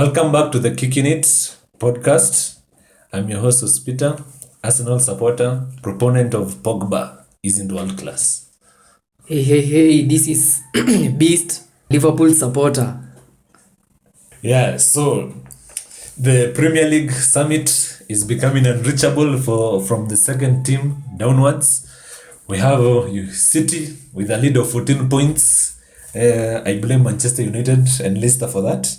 Welcome back to the Kicking It podcast. I'm your host, Peter, Arsenal supporter, proponent of Pogba isn't world class. Hey, this is Beast, Liverpool supporter. Yeah, so the Premier League summit is becoming unreachable from the second team downwards. We have City with a lead of 14 points. I blame Manchester United and Leicester for that.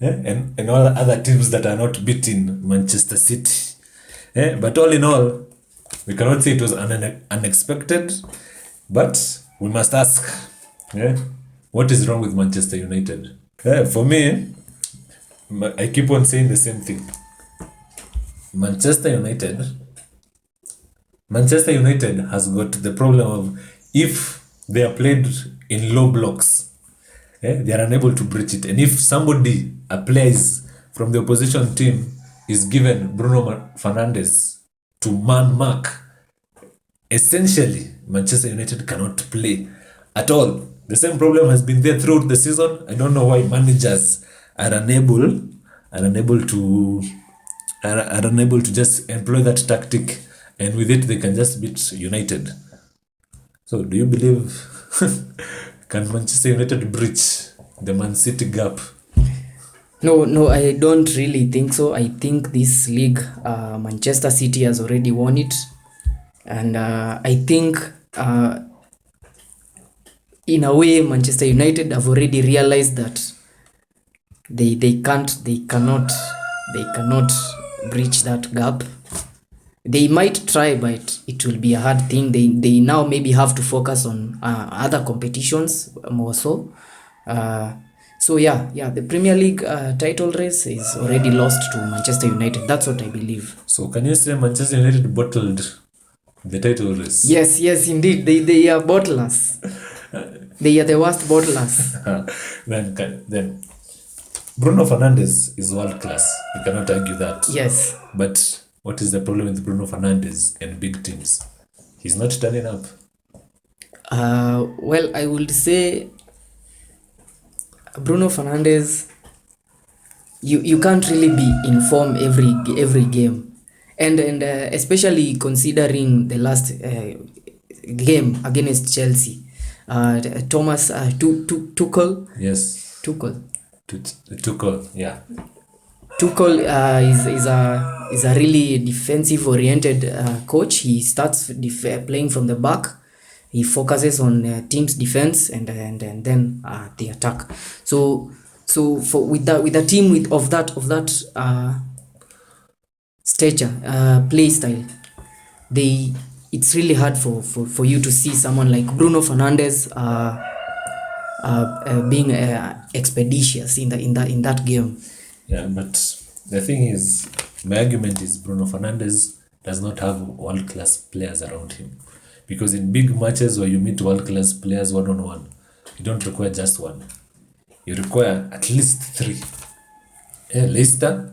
And all other teams that are not beating Manchester City. But all in all, we cannot say it was unexpected, but we must ask, what is wrong with Manchester United? For me, I keep on saying the same thing. Manchester United has got the problem of if they are played in low blocks, they are unable to breach it. And if somebody, a player from the opposition team, is given Bruno Fernandes to man mark, essentially, Manchester United cannot play at all. The same problem has been there throughout the season. I don't know why managers are unable to just employ that tactic, and with it they can just beat United. So, do you believe can Manchester United breach the Man City gap? No, I don't really think so. I think this league, Manchester City has already won it. And I think in a way, Manchester United have already realized that they cannot breach that gap. They might try, but it will be a hard thing. They now maybe have to focus on other competitions more so. So the Premier League title race is already lost to Manchester United. That's what I believe. So can you say Manchester United bottled the title race? Yes, indeed. They are bottlers. They are the worst bottlers. Then Bruno Fernandes is world class. You cannot argue that. Yes. But what is the problem with Bruno Fernandes and big teams? He's not turning up. Well, I would say Bruno Fernandes, you can't really be in form every game, and especially considering the last game against Chelsea, Thomas Tuchel. Yes. Tuchel, yeah. Tuchel is a really defensive oriented coach. He starts playing from the back. He focuses on team's defense and then the attack. So with a team of that stature, play style, it's really hard for you to see someone like Bruno Fernandes being expeditious in that game. Yeah, but the thing is, my argument is Bruno Fernandes does not have world-class players around him. Because in big matches where you meet world-class players one-on-one, you don't require just one. You require at least three. Leicester,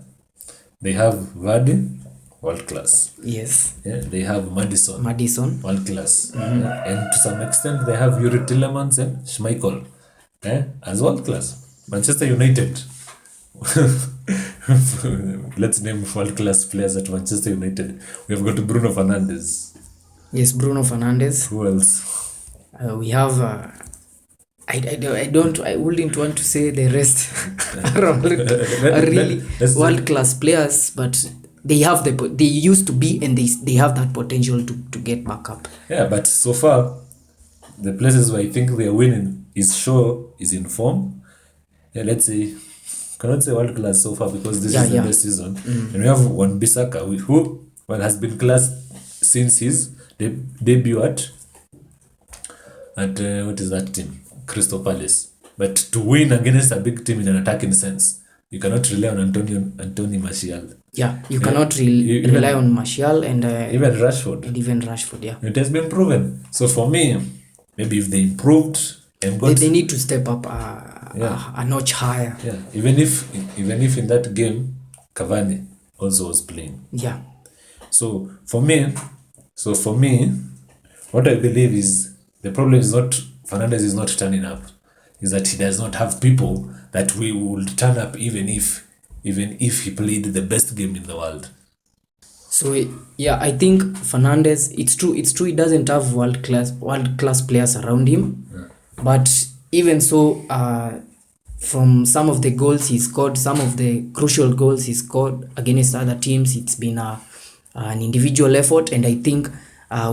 they have Vardy, world-class. Yes. They have Madison. World-class. And to some extent, they have Yuri Tillemans and Schmeichel as world-class. Manchester United. Let's name world-class players at Manchester United. We have got Bruno Fernandes. Yes, Bruno Fernandes. Who else? We have. I wouldn't want to say the rest are really world-class players, but they used to be, and they have that potential to get back up. Yeah, but so far, the places where I think they are winning is in form. Yeah, let's say, cannot say world class so far because this is the best season. And we have Wan-Bissaka, who has been class since his debut at what is that team? Crystal Palace. But to win against a big team in an attacking sense, you cannot rely on Anthony Martial. Yeah, you cannot rely on Martial and even Rashford. It has been proven. So for me, maybe if they improved and they need to step up a notch higher. Yeah, even if in that game Cavani also was playing. Yeah. So for me, what I believe is the problem is not Fernandes is not turning up, is that he does not have people that we would turn up even if even if he played the best game in the world. So yeah, I think Fernandes, it's true he doesn't have world class players around him. But even so, from some of the goals he scored, some of the crucial goals he scored against other teams, it's been an individual effort, and I think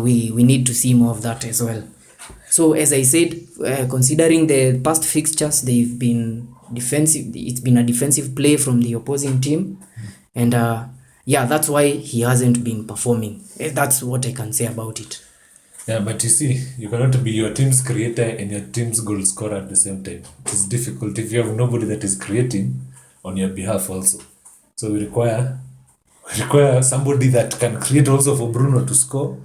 we need to see more of that as well. So as I said, considering the past fixtures, they've been defensive. It's been a defensive play from the opposing team, and yeah, that's why he hasn't been performing. That's what I can say about it. Yeah, but you see, you cannot be your team's creator and your team's goal scorer at the same time. It is difficult if you have nobody that is creating on your behalf also. So we require somebody that can create also for Bruno to score,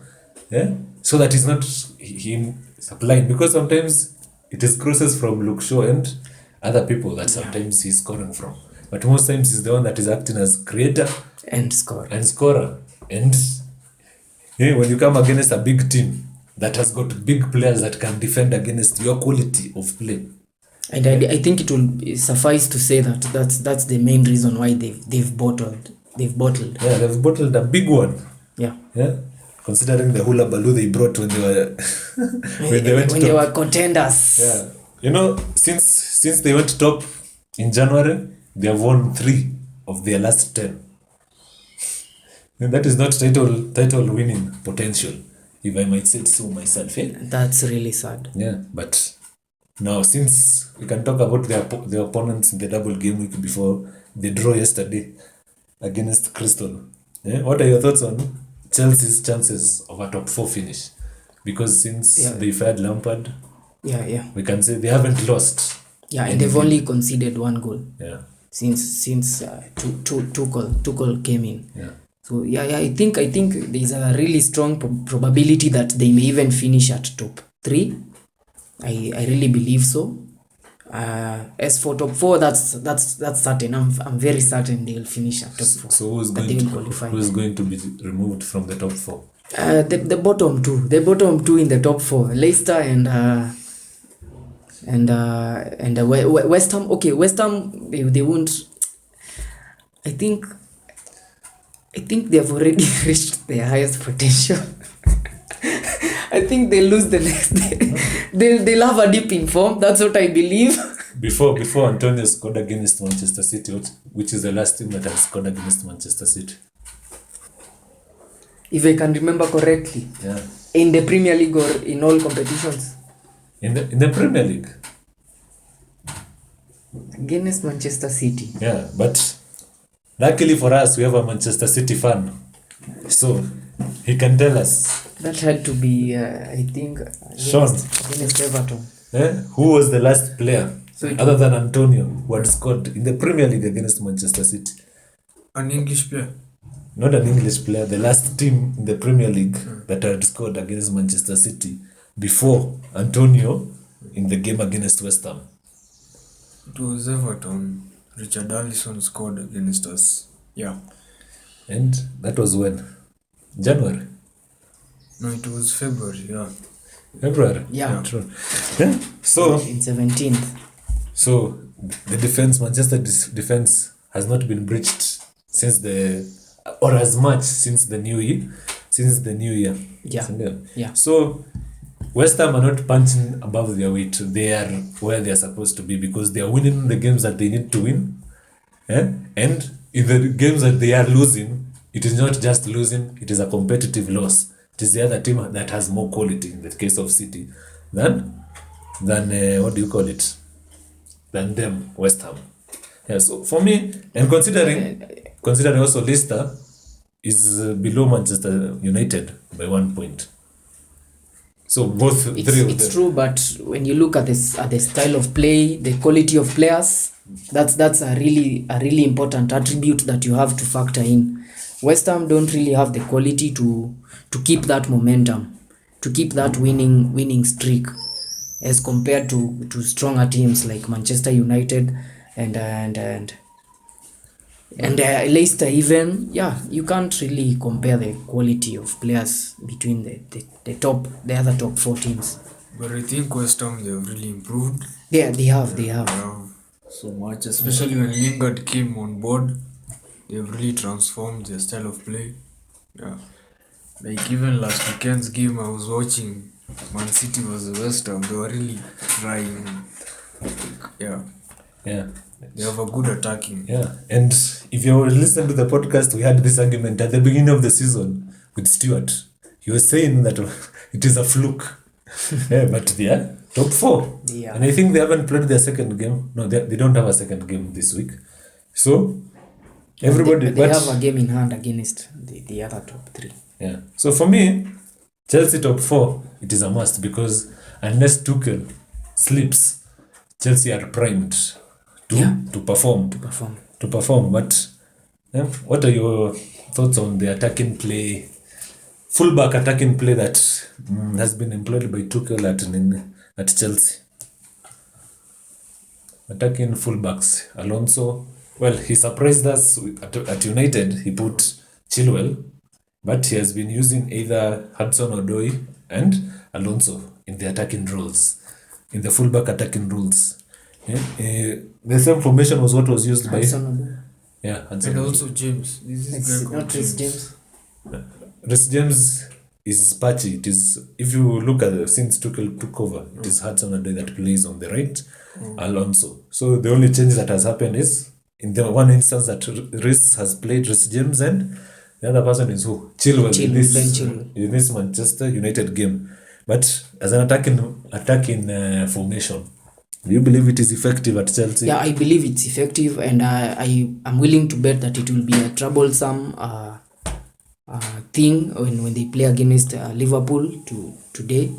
yeah, so that it's not him supplying, because sometimes it is crosses from Luke Shaw and other people that sometimes he's scoring from, but most times he's the one that is acting as creator And score. and scorer. And yeah, when you come against a big team that has got big players that can defend against your quality of play, And I think it will suffice to say that that's the main reason why they've bottled. yeah, they've bottled a big one. Yeah. Yeah, considering the hula baloo they brought when they were when they went when top. they were contenders. Yeah, you know, since they went top in January, they have won 3 of their last 10. And that is not title winning potential, if I might say it so myself. Yeah, That's really sad. yeah, but now since we can talk about their opponents in the double game week before the draw yesterday against Crystal. Yeah, what are your thoughts on Chelsea's chances of a top 4 finish? Because since they fired Lampard, Yeah. we can say they haven't lost. Yeah, and they've only conceded 1 goal Yeah, since Tuchel came in. yeah. So yeah, I think there's a really strong probability that they may even finish at top 3. I really believe so. As for top 4, that's certain. I'm very certain they'll finish at top 4. So who's going to be removed from the top 4? The bottom two in the top 4, Leicester and West Ham. Okay, West Ham, they won't. I think they have already reached their highest potential. I think they lose the next day. They'll have a dip in form. That's what I believe. Before Antonio scored against Manchester City, which is the last team that has scored against Manchester City? If I can remember correctly. Yeah. In the Premier League or in all competitions? In the Premier League. Against Manchester City. Yeah, but luckily for us, we have a Manchester City fan, so he can tell us. That had to be, I think, Sean. Against Everton. Who was the last player, So other than Antonio, who had scored in the Premier League against Manchester City? An English player. Not an English player, the last team in the Premier League that had scored against Manchester City before Antonio in the game against West Ham. It was Everton. Richard Allison scored against us. Yeah. And that was when? January? No, it was February, yeah. February? Yeah. True. Yeah. So In 17th. So the defense, Manchester defense, has not been breached since as much since the new year. Yeah. So West Ham are not punching above their weight. They are where they are supposed to be because they are winning the games that they need to win. And in the games that they are losing, it is not just losing; it is a competitive loss. It is the other team that has more quality in the case of City than what do you call it? Than them, West Ham. Yeah, so for me, and considering also Leicester is below Manchester United by 1 point. So both three of them. It's true, but when you look at the style of play, the quality of players, that's a really important attribute that you have to factor in. West Ham don't really have the quality to keep that momentum, to keep that winning streak, as compared to stronger teams like Manchester United and Leicester even. Yeah, you can't really compare the quality of players between the other top 4 teams. But I think West Ham, they've really improved. Yeah, they have. so much, especially when Lingard came on board. They've really transformed their style of play. Yeah. Like even last weekend's game I was watching, Man City was the West Ham. They were really trying. Yeah. Yeah. They have a good attacking. Yeah. And if you listen to the podcast, we had this argument at the beginning of the season with Stuart. He was saying that it is a fluke. Yeah, but they are top 4. Yeah. And I think they haven't played their second game. No, they don't have a second game this week. So everybody They have a game in hand against the other top 3. Yeah. So for me, Chelsea top 4, it is a must, because unless Tuchel sleeps, Chelsea are primed to perform. But what are your thoughts on the attacking play, fullback attacking play that has been employed by Tuchel at Chelsea? Attacking fullbacks, Alonso. Well, he surprised us at United. He put Chilwell, but he has been using either Hudson-Odoi and Alonso in the attacking roles, in the fullback attacking roles. The same formation was what was used by Hudson-Odoi. And also James. This is It's guy called not Reece James. Reece James is patchy. It is, if you look at since Tuchel took over, it is Hudson-Odoi that plays on the right, Alonso. So the only change that has happened is in the one instance that Reece has played Reece James, and the other person is who? Chilwell in this Manchester United game. But as an attacking formation, do you believe it is effective at Chelsea? Yeah, I believe it's effective, and I am willing to bet that it will be a troublesome thing when they play against Liverpool today.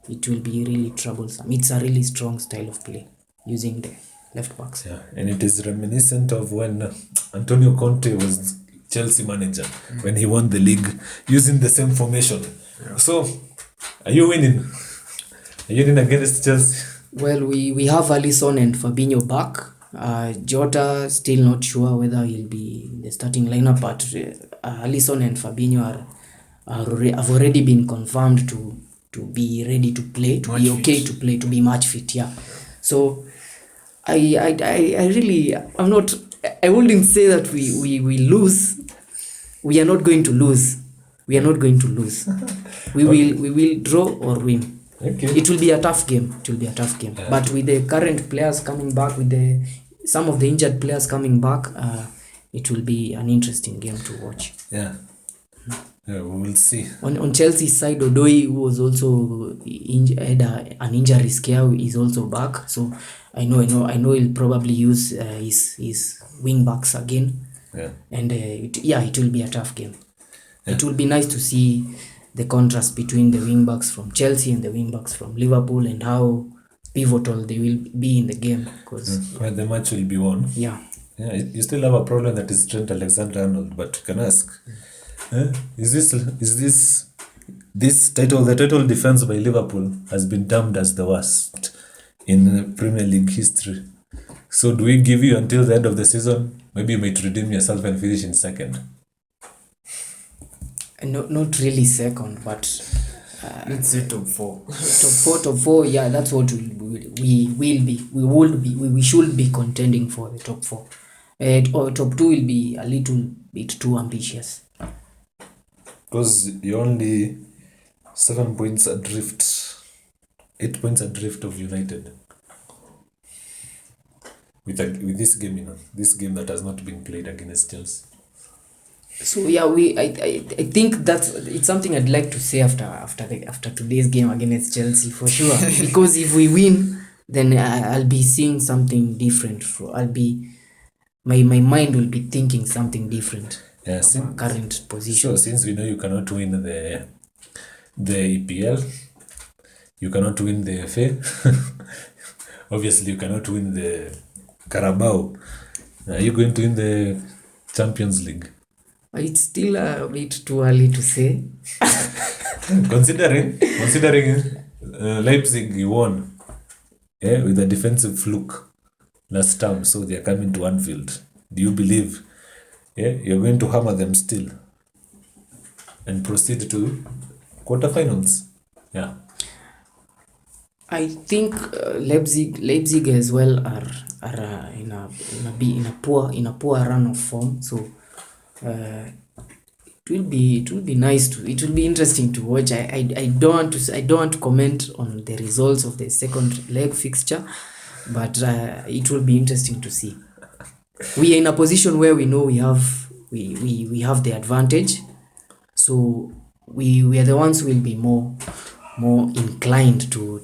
It will be really troublesome. It's a really strong style of play using the left backs. Yeah, and it is reminiscent of when Antonio Conte was Chelsea manager, when he won the league using the same formation. Yeah. So, are you winning? Are you winning against Chelsea? Well, we have Alisson and Fabinho back. Jota still not sure whether he'll be in the starting lineup, but Alisson and Fabinho have already been confirmed to be ready to play, to be okay to play, to be match fit. Yeah. So I wouldn't say that we lose. We are not going to lose. We will draw or win. Okay. It will be a tough game. Yeah. But with the current players coming back, with some of the injured players coming back, it will be an interesting game to watch. Yeah. Yeah, we will see. On Chelsea's side, Odoi, who was also had an injury scare, is also back. So I know he'll probably use his wing backs again. Yeah. And it will be a tough game. Yeah. It will be nice to see the contrast between the wing backs from Chelsea and the wing backs from Liverpool, and how pivotal they will be in the game, because where the match will be won. Yeah, you still have a problem that is Trent Alexander-Arnold, but you can ask, is this title, the title defense by Liverpool has been termed as the worst in Premier League history. So do we give you until the end of the season? Maybe you might redeem yourself and finish in second. Not really second, but let's say top 4. Top 4. Yeah, that's what we will be. We should be contending for the top 4. Or top 2 will be a little bit too ambitious. Because you're only 7 points adrift, 8 points adrift of United. With this game, this game that has not been played against Chelsea. So yeah, I think it's something I'd like to say after today's game against Chelsea for sure. Because if we win, then I'll be seeing something different. My mind will be thinking something different. Yeah, our current position. So since we know you cannot win the EPL, you cannot win the FA. Obviously, you cannot win the Carabao. Are you going to win the Champions League? It's still a bit too early to say. Considering Leipzig won with a defensive fluke last term, so they are coming to Anfield. Do you believe you're going to hammer them still and proceed to quarterfinals? Yeah. I think Leipzig as well are in a poor run of form. So it will be nice to it will be interesting to watch. I don't want to comment on the results of the second leg fixture, but it will be interesting to see. We are in a position where we know we have the advantage, so we are the ones who will be more inclined to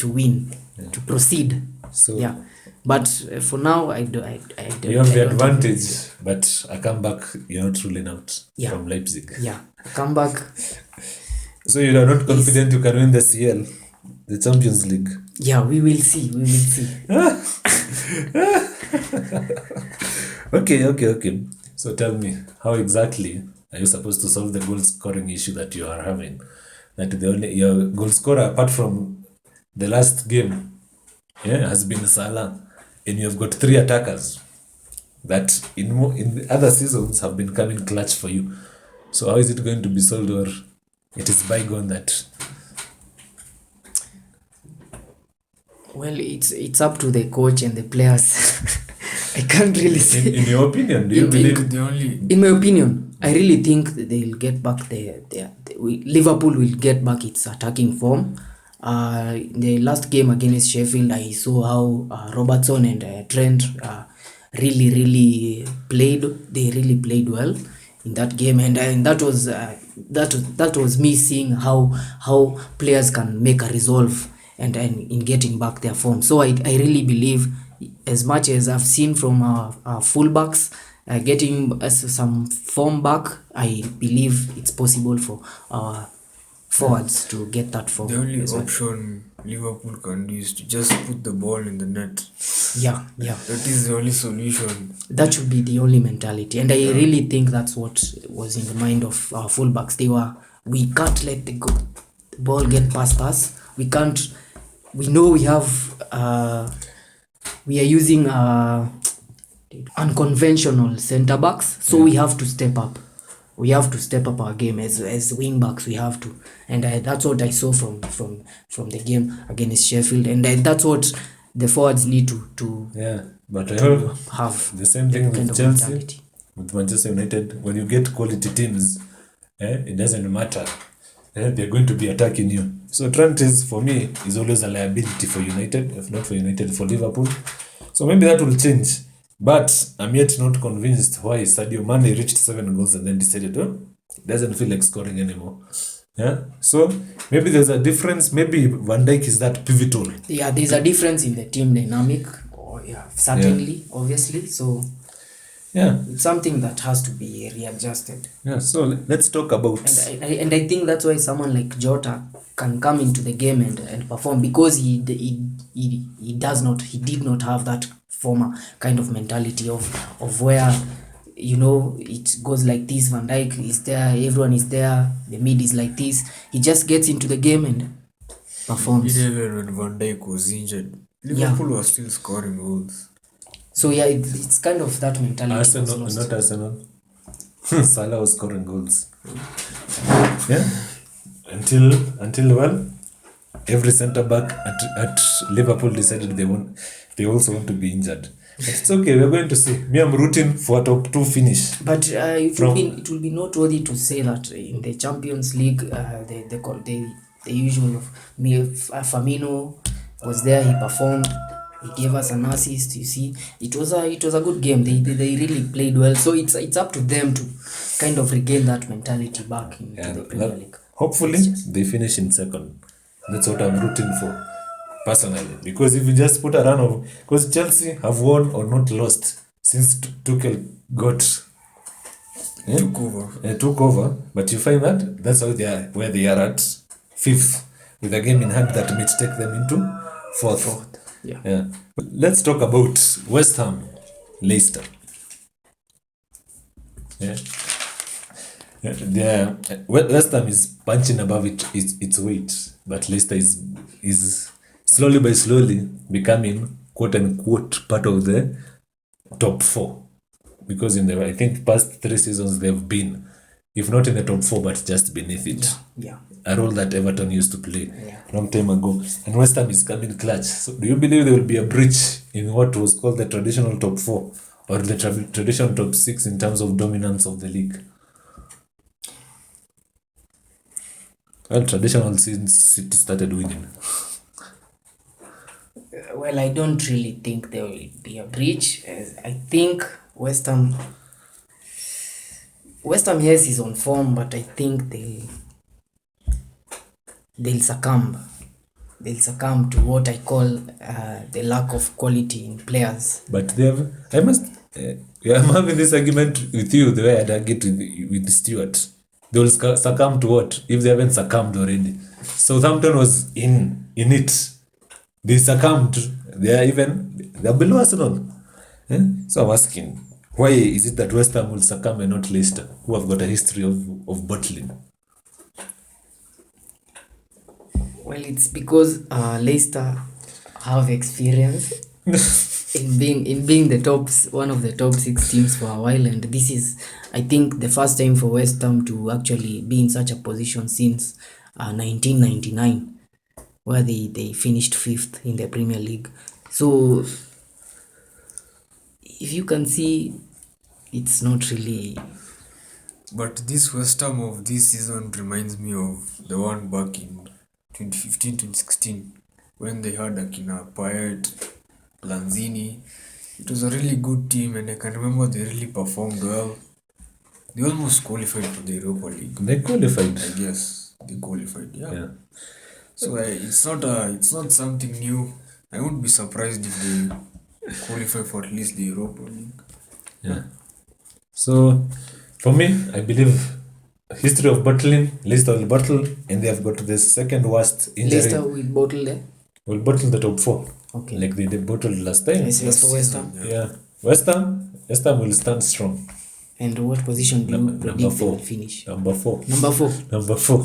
win, to proceed. So Yeah, but for now I don't. you have I the don't advantage, but a comeback you're not ruling out Yeah. from Leipzig. Yeah, come back. So you are not confident you can win the CL, the Champions League. Yeah, we will see. We will see. Okay. So tell me, how exactly are you supposed to solve the goal scoring issue that you are having? That your goal scorer, apart from the last game, has been Salah, and you have got 3 attackers that in the other seasons have been coming clutch for you. So how is it going to be solved, or it is bygone that? Well, it's up to the coach and the players. I can't really say. In your opinion, do you In- believe? The only In my opinion, I really think that they'll get back Liverpool will get back its attacking form. In the last game against Sheffield, I saw how Robertson and Trent really played. They really played well in that game, and that was me seeing how players can make a resolve and in getting back their form. So I really believe, as much as I've seen from our fullbacks getting some form back, I believe it's possible for our forwards to get that form. the only as well. option Liverpool can do is to just put the ball in the net. Yeah. That is the only solution. That should be the only mentality, and I really think that's what was in the mind of our fullbacks. We can't let the ball get past us. We can't. We know we have. We are using unconventional centre backs, so we have to step up. We have to step up our game as wing backs. We have to, and that's what I saw from the game against Sheffield, and that's what the forwards need to But I hope have the same thing that kind with of Chelsea, mentality. with Manchester United. When you get quality teams, it doesn't matter. They're going to be attacking you. So Trent for me is always a liability for United, if not for United, for Liverpool. So maybe that will change. But I'm yet not convinced why Sadio Mane reached 7 goals and then decided, doesn't feel like scoring anymore. Yeah. So maybe there's a difference. Maybe Van Dijk is that pivotal. Yeah, there's a difference in the team dynamic. Certainly, obviously. So Yeah. it's something that has to be readjusted. Yeah. So let's talk about. And I think that's why someone like Jota can come into the game and perform, because he did not have that former kind of mentality of where it goes like this. Van Dijk is there, everyone is there, the mid is like this. He just gets into the game and performs. Even when Van Dijk was injured, Liverpool was still scoring goals. So yeah, it's kind of that mentality. Arsenal, was lost. not Arsenal. Salah was scoring goals. Yeah. Until well, every centre back at Liverpool decided they also want to be injured. It's okay, we're going to see. Me, I'm rooting for a top 2 finish. But it will be noteworthy to say that in the Champions League, the usual of Firmino was there. He performed. He gave us an assist. You see, it was a good game. They really played well. So it's up to them to kind of regain that mentality back into the Premier League. Hopefully, they finish in second. That's what I'm rooting for, personally. Because if you just put a run of... Because Chelsea have won or not lost since Tuchel took over. But you find that's how they are, where they are at 5th, with a game in hand that may take them into 4th. Yeah. But let's talk about West Ham, Leicester. West Ham is punching above its weight, but Leicester is slowly becoming quote unquote part of the top 4, because in the past 3 seasons they've been if not in the top 4, but just beneath it. Yeah. A role that Everton used to play Yeah. long time ago. And West Ham is coming clutch. So do you believe there will be a breach in what was called the traditional top 4 or the traditional top 6 in terms of dominance of the league? Well, traditional since City started winning. Well, I don't really think there will be a breach. I think West Ham, yes, is on form, but I think they'll succumb. They'll succumb to what I call the lack of quality in players. But they have, I'm having this argument with you the way I'd argue with Stuart. They will succumb to what if they haven't succumbed already? Southampton was in it. They succumbed. They're below Arsenal. So I'm asking, why is it that West Ham will succumb and not Leicester, who have got a history of bottling? Well, it's because Leicester have experience in being one of the top 6 teams for a while, and this is, I think, the first time for West Ham to actually be in such a position since 1999, where they finished 5th in the Premier League. So if you can see, it's not really. But this West Ham of this season reminds me of the one back in 2015-2016 when they had Akina Payet, Lanzini. It was a really good team, and I can remember they really performed well. They almost qualified for the Europa League. They qualified. I guess they qualified. Yeah. So it's not something new. I wouldn't be surprised if they qualify for at least the Europa League. Yeah. So for me, I believe history of bottling, Leicester will bottle, and they have got the second worst injury. Leicester will bottle there? Will bottle the top 4. Okay. Like they bottled last time. Yes, for West Ham. Yeah. West Ham will stand strong. And what position do you Number predict they 4. will finish? Number 4. Number 4. Number 4.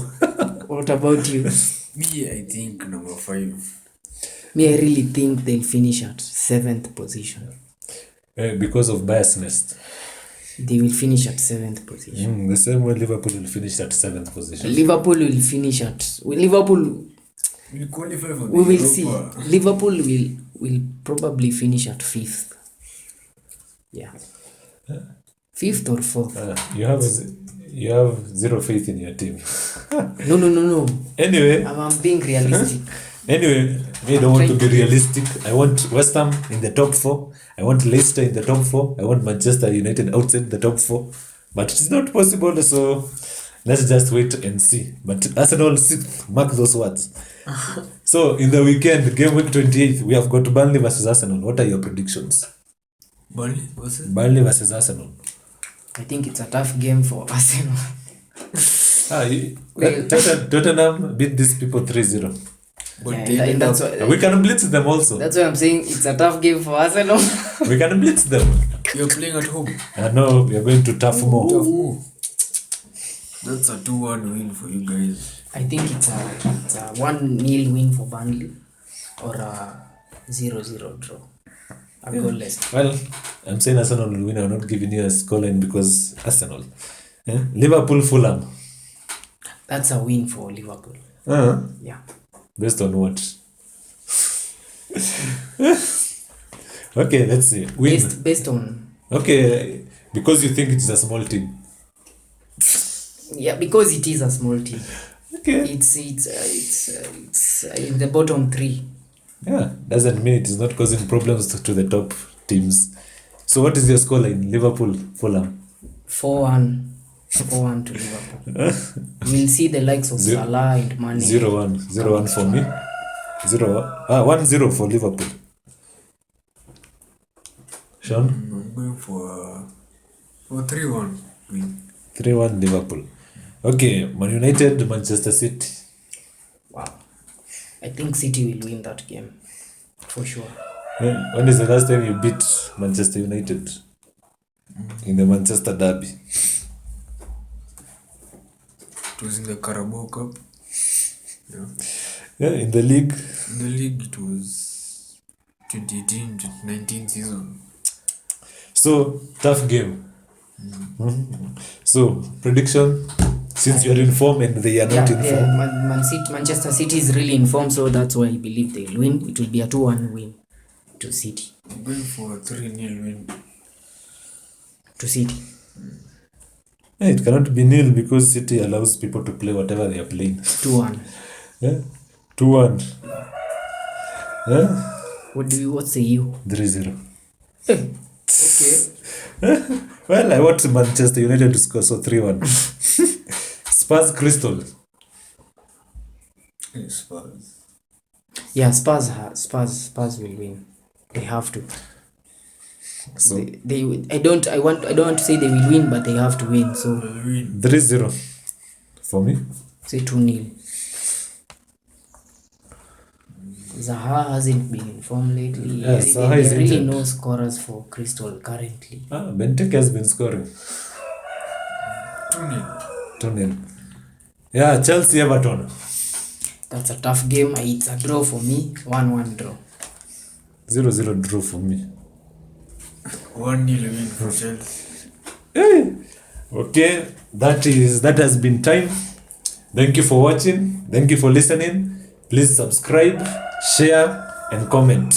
What about you? Me, I think number 5. Me, I really think they'll finish at 7th position. Because of biasness. They will finish at 7th position. The same way Liverpool will finish at 7th position. Liverpool will finish at... Liverpool... We'll qualify for the We will Europa. see. Liverpool will probably finish at 5th. Yeah. 5th or 4th. You have zero faith in your team. No. Anyway, I'm being realistic. Anyway, I don't want to be realistic. I want West Ham in the top 4. I want Leicester in the top 4. I want Manchester United outside the top 4. But it's not possible, so let's just wait and see. But Arsenal 6th, mark those words. So in the weekend, game week 28, we have got Burnley versus Arsenal. What are your predictions? Burnley, what's it? Burnley versus Arsenal. I think it's a tough game for Arsenal. Tottenham beat these people 3-0. But Yeah, they and ended that's up, why, We can blitz them also. that's why I'm saying it's a tough game for Arsenal. We can blitz them. you're playing at home. I know we are going to tough more. Tough move. That's a 2-1 win for you guys. I think it's a 1-0 win for Burnley or a 0-0 draw. A goalless. Well, I'm saying Arsenal will win. I'm not giving you a scoreline because Arsenal. Liverpool, Fulham. That's a win for Liverpool. Yeah. Based on what? Okay, let's see. Win. Based on... Okay, because you think it's a small team. Yeah, because it is a small team. Okay. It's in the bottom 3. Yeah, doesn't mean it is not causing problems to the top teams. So what is your scoreline? Liverpool, Fulham. 4-1. 4-1 to Liverpool. We'll see the likes of Salah and Mane. 0-1. 0-1 for me. 1-0 for Liverpool. Sean? I'm going for 3-1 win. 3-1 Liverpool. Okay, Man United, Manchester City. Wow. I think City will win that game. For sure. When is the last time you beat Manchester United? In the Manchester Derby. It was in the Carabao Cup. Yeah. Yeah, in the league. In the league, it was 2018-2019 season. So, tough game. So, prediction, since you're in form and they are not in form. Manchester City is really in form, so that's why I believe they'll win. It will be a 2-1 win to City. I'm going for a 3-0 win. To City. It cannot be nil because City allows people to play whatever they are playing. 2-1. Yeah? 2-1. Yeah? What say you? 3-0. Okay. Well, I want Manchester United to score, so 3-1. Spurs Crystal. Spurs. Yeah, Spurs will win. They have to. So I don't want to say they will win, but they have to win. So Will win. 3-0 for me. say 2-0. Zaha hasn't been in form lately. Yeah, Zaha is there really injured. no scorers for Crystal currently. Benteke has been scoring. 2-0. 2-0. Yeah, Chelsea Everton. That's a tough game. It's a draw for me. 1-1 draw. 0-0 draw for me. 1-0 win for Chelsea. Okay, that has been time. Thank you for watching. Thank you for listening. Please subscribe, share, and comment.